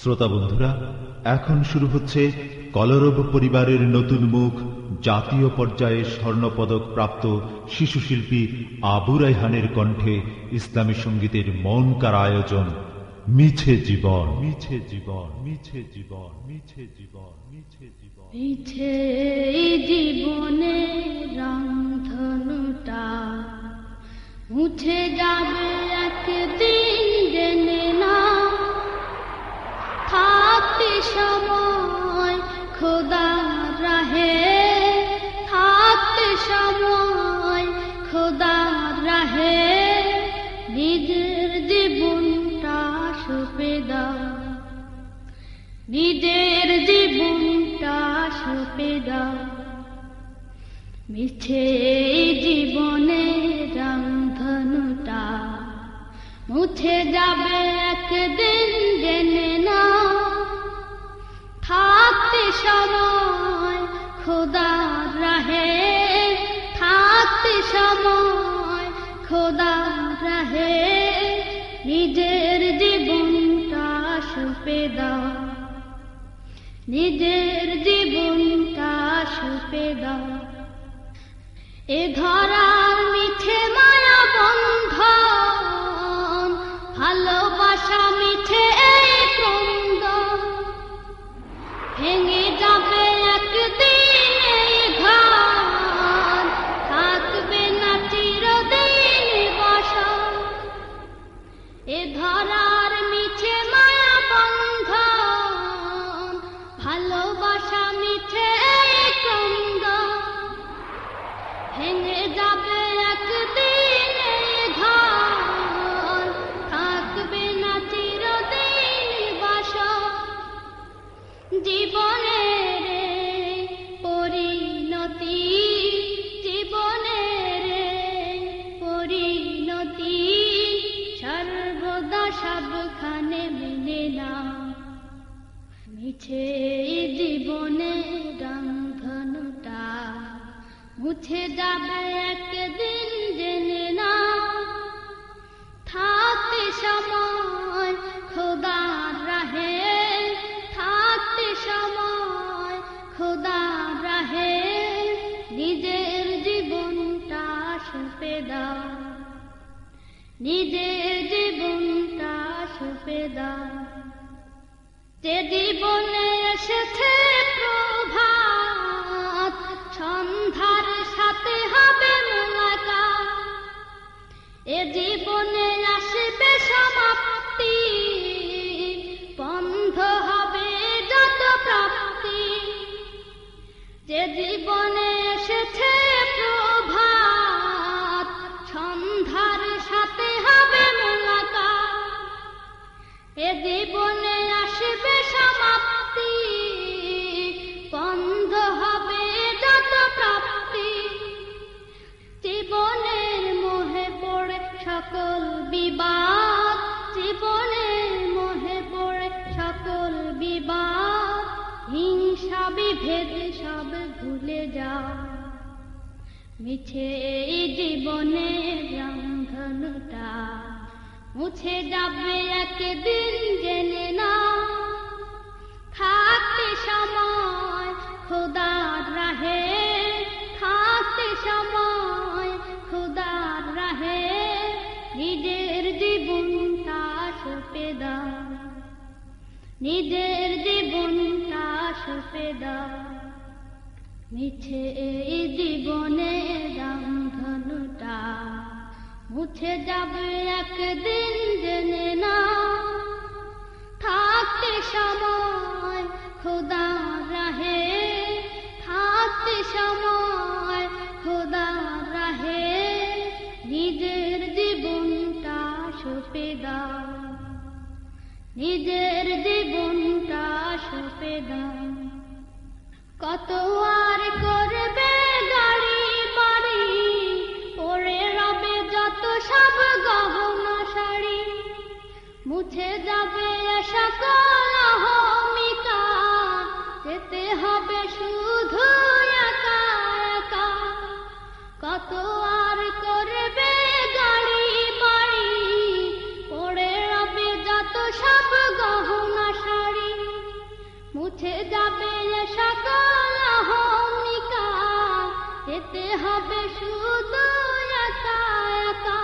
শ্রোতা বন্ধুরা, এখন শুরু হচ্ছে কলরব পরিবারের নতুন মুখ, জাতীয় পর্যায়ে স্বর্ণপদক প্রাপ্ত শিশু শিল্পী আবু রায়হানের কণ্ঠে ইসলামী সঙ্গীতের মন কাড়া আয়োজন মিছে জীবন। মিছে জীবন, মিছে জীবন, মিছে জীবন, মিছে জীবন। মিছে জীবনে রংধনুটা মুছে যাবে একদিন, জেনে না থাকতে সময় খোদার রাহে, থাকতে সময় খোদার রাহে নিজের জীবনটা সঁপে দাও, নিজের জীবনটা সঁপে দাও। মিছে জীবনে রংধনুটা মুছে যাবে একদিন, জেনে না থাকতে সময় খোদার রাহে, থাকতে সময় খোদার রাহে নিজের জীবনটা সঁপে দাও, নিজের জীবনটা সঁপে দাও। এ ধরার মিছে মায়া বন্ধন, ভালোবাসা মিছে এই ক্রন্দন, ভেঙে যাবে একদিন এই ঘর, থাকবে না চিরদিন বাসর। এ ধরার মিছে মায়া বন্ধন, ভালোবাসা মিছে এই ক্রন্দন, ভেঙে যাবে একদিন এই ঘর, থাকবে না চিরদিন বাসর। জীবনের পরিণতি, জীবনের পরিণতি সর্বদা সবখানে মেনে নাও। মিছে জীবনে রংধনুটা মুছে যাবে একদিন, জেনে না থাকতে সময় খোদার রাহে, থাকতে সময় খোদার রাহে নিজের জীবনটা সঁপে দাও, নিজের জীবনটা সঁপে দাও। যে জীবনে এসেছে প্রভাত, সন্ধ্যার সাথে হবে মোলাকাত, এ জীবনে আসবে সমাপ্তি, বন্ধ হবে যত প্রাপ্তি। যে জীবনে এসেছে প্রভাত, সন্ধ্যার সাথে হবে মোলাকাত, এ জীবনে আসবে সমাপ্তি, বন্ধ হবে যত প্রাপ্তি। জীবনের মোহে পড়ে সকল বিবাদ, জীবনের মোহে পড়ে সকল বিবাদ, হিংসা বিভেদ সব ভুলে যাও। মিছে জীবনে রংধনুটা মুছে যাবে একদিন, জেনে না থাকতে সময় খোদার রাহে, থাকতে সময় খোদার রাহে নিজের জীবনটা সঁপে দাও, নিজের জীবনটা সঁপে দাও। মিছে জীবনে রংধনুটা মুছে যাবে একদিন, জেনে না থাকতে সময় খোদার রাহে, থাকতে সময় খোদার রাহে নিজের জীবনটা সঁপে দাও, নিজের জীবনটা সঁপে দাও। কত আর করবে গাড়ি বাড়ি, পড়ে রবে যত সব গহনা শাড়ি, মুছে যাবে সকল অহমিকা, যেতে হবে শুধু একা একা। কত আর করবে গাড়ি বাড়ি, পড়ে রবে যত সব গহনা শাড়ি, চলতে হবে শুধু একা একা,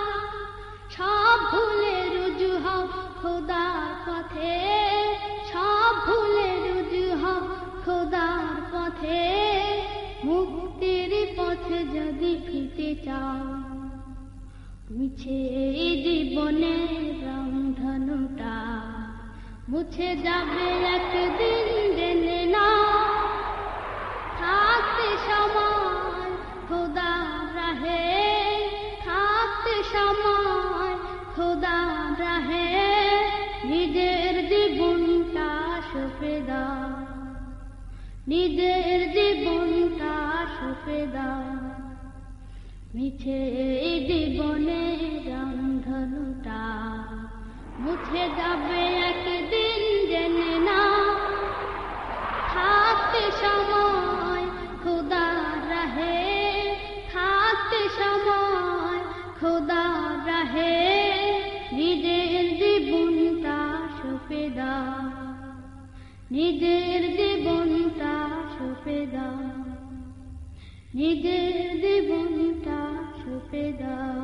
সব ভুলে রুজু হও খোদার পথে, সব ভুলে রুজু হও খোদার পথে। মুক্তির পথে যদি ফিরতে চাও, মুছে এই জীবনের রংধনুটা, মুছে যাবে একদিন জেনে না। থাকতে সময় খোদার রাহে, থাকতে সময় খোদার রাহে, নিজের জীবনটা সঁপে দাও, নিজের জীবনটা সঁপে দাও। মিছে এই জীবনের রংধনুটা, মুছে যাবে একদিন জেনে না। থাকতে সময় খোদার রাহে, থাকতে সময় খোদার রাহে, নিজের জীবনটা সঁপে দাও, নিজের জীবনটা সঁপে দাও, নিজের জীবনটা সঁপে দাও।